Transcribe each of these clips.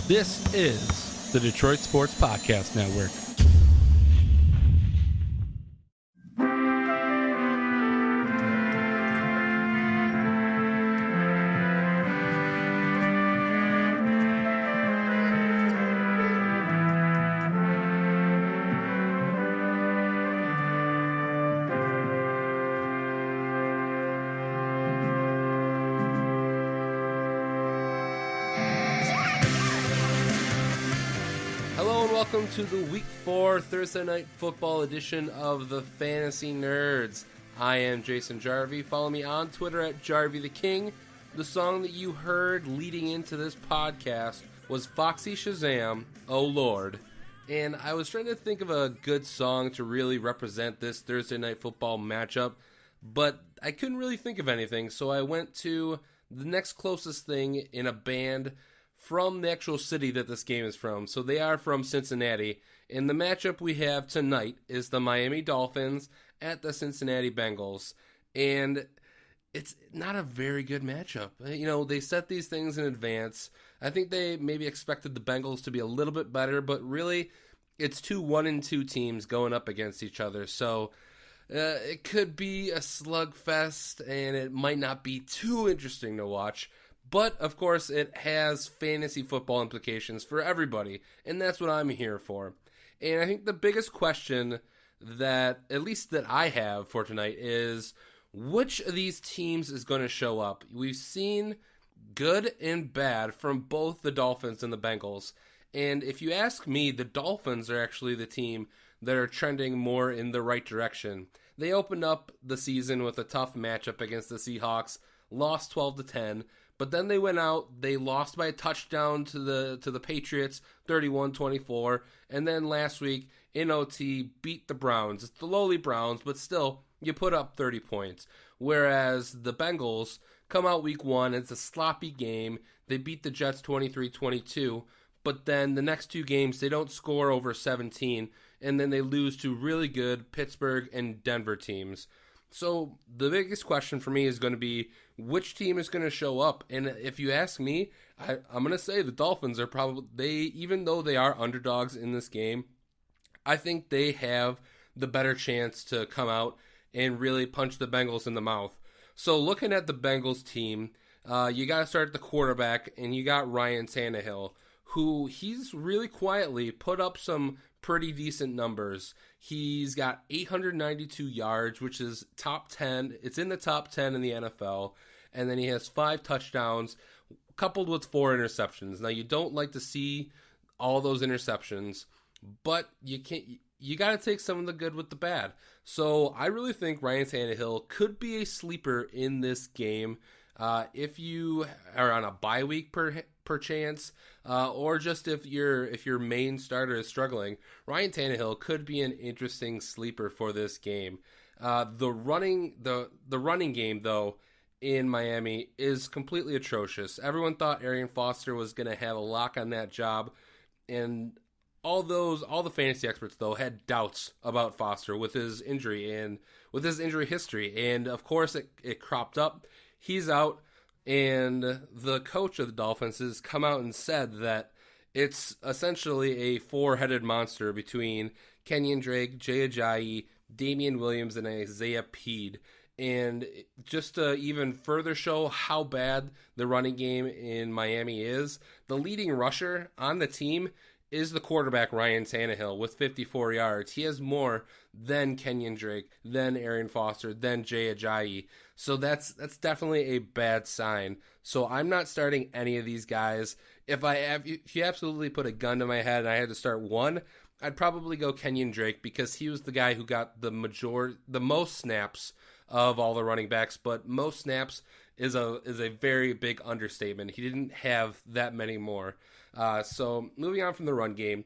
This is the Detroit Sports Podcast Network. Welcome to the Week 4 Thursday Night Football edition of the Fantasy Nerds. I am Jason Jarvie. Follow me on Twitter at Jarvie the King. The song that you heard leading into this podcast was Foxy Shazam, Oh Lord. And I was trying to think of a good song to really represent this Thursday Night Football matchup, but I couldn't really think of anything, so I went to the next closest thing in a band from the actual city that this game is from. So they are from Cincinnati. And the matchup we have tonight is the Miami Dolphins at the Cincinnati Bengals. And it's not a very good matchup. You know, they set these things in advance. I think they maybe expected the Bengals to be a little bit better, but really it's two 1-2 teams going up against each other. So it could be a slugfest, and it might not be too interesting to watch. But, of course, it has fantasy football implications for everybody, and that's what I'm here for. And I think the biggest question that, at least that I have for tonight, is which of these teams is going to show up? We've seen good and bad from both the Dolphins and the Bengals. And if you ask me, the Dolphins are actually the team that are trending more in the right direction. They opened up the season with a tough matchup against the Seahawks, lost 12-10. But then they went out, they lost by a touchdown to the Patriots, 31-24, and then last week in OT beat the Browns. It's the lowly Browns, but still, you put up 30 points. Whereas the Bengals come out week 1, it's a sloppy game. They beat the Jets 23-22, but then the next two games they don't score over 17, and then they lose to really good Pittsburgh and Denver teams. So the biggest question for me is going to be which team is going to show up. And if you ask me, I'm going to say the Dolphins are even though they are underdogs in this game, I think they have the better chance to come out and really punch the Bengals in the mouth. So looking at the Bengals team, you got to start at the quarterback, and you got Ryan Tannehill, who he's really quietly put up some pretty decent numbers. He's got 892 yards, which is top 10. It's in the top 10 in the NFL. And then he has 5 touchdowns, coupled with 4 interceptions. Now, you don't like to see all those interceptions, but you got to take some of the good with the bad. So I really think Ryan Tannehill could be a sleeper in this game. If you are on a bye week per chance, or just if your main starter is struggling, Ryan Tannehill could be an interesting sleeper for this game. The running game though in Miami is completely atrocious. Everyone thought Arian Foster was going to have a lock on that job, and all the fantasy experts though had doubts about Foster with his injury and with his injury history, and of course it cropped up. He's out, and the coach of the Dolphins has come out and said that it's essentially a 4-headed monster between Kenyon Drake, Jay Ajayi, Damian Williams, and Isaiah Pead. And just to even further show how bad the running game in Miami is, the leading rusher on the team is the quarterback Ryan Tannehill with 54 yards. He has more than Kenyon Drake, than Arian Foster, than Jay Ajayi. So that's definitely a bad sign. So I'm not starting any of these guys. If you absolutely put a gun to my head and I had to start one, I'd probably go Kenyon Drake because he was the guy who got the most snaps of all the running backs, but most snaps is a very big understatement. He didn't have that many more. So moving on from the run game,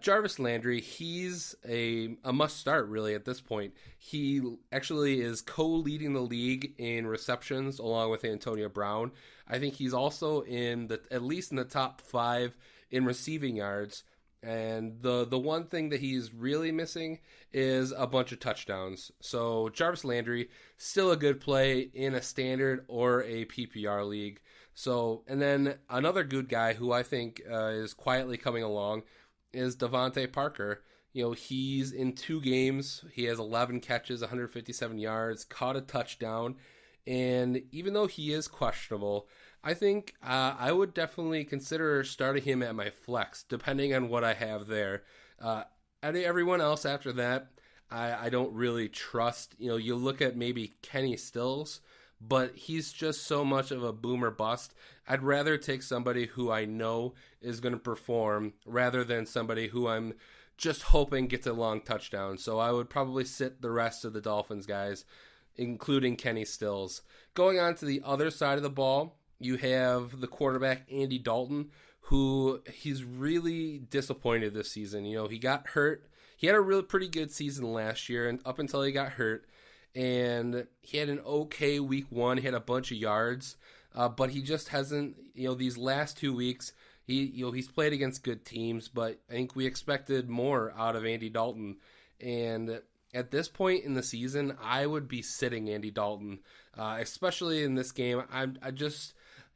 Jarvis Landry, he's a must-start, really, at this point. He actually is co-leading the league in receptions along with Antonio Brown. I think he's also at least in the top 5 in receiving yards. And the one thing that he's really missing is a bunch of touchdowns. So Jarvis Landry, still a good play in a standard or a PPR league. So, and then another good guy who I think is quietly coming along is Devontae Parker. He's in 2 games. He has 11 catches, 157 yards, caught a touchdown. And even though he is questionable, I think I would definitely consider starting him at my flex, depending on what I have there. Everyone else after that, I don't really trust. You look at maybe Kenny Stills, but he's just so much of a boomer bust. I'd rather take somebody who I know is going to perform rather than somebody who I'm just hoping gets a long touchdown. So I would probably sit the rest of the Dolphins guys, including Kenny Stills. Going on to the other side of the ball, you have the quarterback Andy Dalton, who he's really disappointed this season. He got hurt. He had a really pretty good season last year, and up until he got hurt, and he had an okay week 1. He had a bunch of yards, but he just hasn't. These last 2 weeks, he's played against good teams, but I think we expected more out of Andy Dalton. And at this point in the season, I would be sitting Andy Dalton, especially in this game.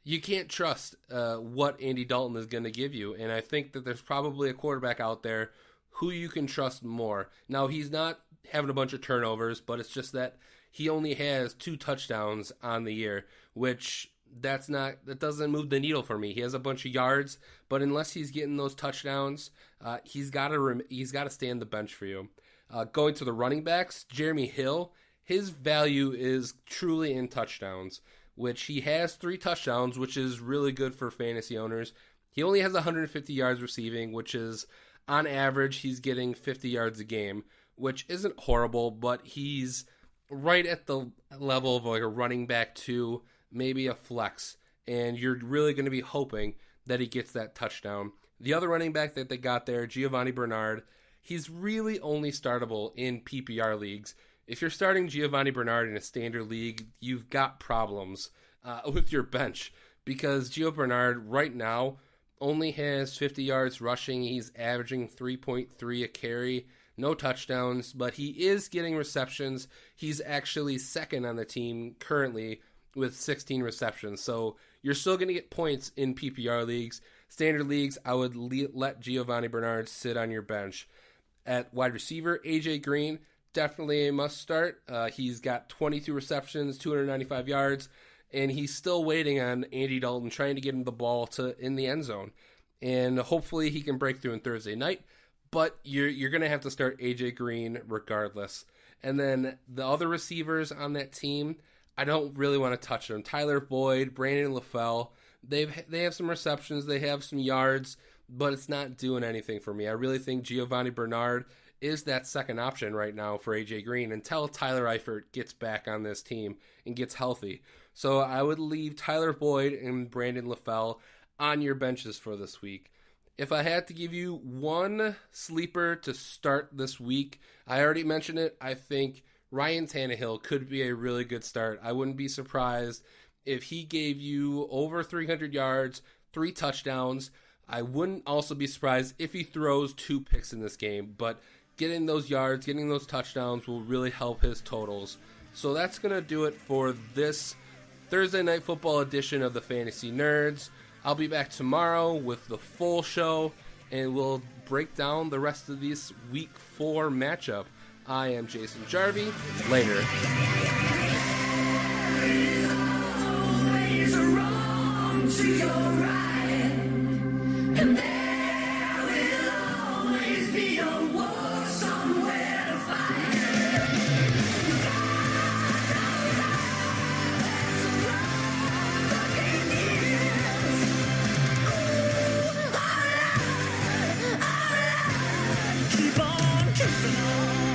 You can't trust what Andy Dalton is going to give you, and I think that there's probably a quarterback out there who you can trust more. Now, he's not having a bunch of turnovers, but it's just that he only has 2 touchdowns on the year, which that doesn't move the needle for me. He has a bunch of yards, but unless he's getting those touchdowns, he's got to stay on the bench for you. Going to the running backs, Jeremy Hill, his value is truly in touchdowns, which he has 3 touchdowns, which is really good for fantasy owners. He only has 150 yards receiving, which is, on average, he's getting 50 yards a game, which isn't horrible, but he's right at the level of like a running back 2, maybe a flex, and you're really going to be hoping that he gets that touchdown. The other running back that they got there, Giovanni Bernard, he's really only startable in PPR leagues. If you're starting Giovanni Bernard in a standard league, you've got problems with your bench, because Gio Bernard right now only has 50 yards rushing. He's averaging 3.3 a carry, no touchdowns, but he is getting receptions. He's actually second on the team currently with 16 receptions. So you're still going to get points in PPR leagues. Standard leagues, I would let Giovanni Bernard sit on your bench. At wide receiver, AJ Green, definitely a must start. He's got 22 receptions, 295 yards, and he's still waiting on Andy Dalton, trying to get him the ball in the end zone. And hopefully he can break through on Thursday night, but you're going to have to start AJ Green regardless. And then the other receivers on that team, I don't really want to touch them. Tyler Boyd, Brandon LaFell, they have some receptions, they have some yards, but it's not doing anything for me. I really think Giovanni Bernard is that second option right now for AJ Green until Tyler Eifert gets back on this team and gets healthy. So I would leave Tyler Boyd and Brandon LaFell on your benches for this week. If I had to give you one sleeper to start this week, I already mentioned it, I think Ryan Tannehill could be a really good start. I wouldn't be surprised if he gave you over 300 yards, 3 touchdowns. I wouldn't also be surprised if he throws 2 picks in this game, but getting those yards, getting those touchdowns will really help his totals. So that's going to do it for this Thursday Night Football edition of the Fantasy Nerds. I'll be back tomorrow with the full show, and we'll break down the rest of this Week 4 matchup. I am Jason Jarvie. Later. Always wrong to your right, and there will always be a war somewhere to fight. Keep on keeping on.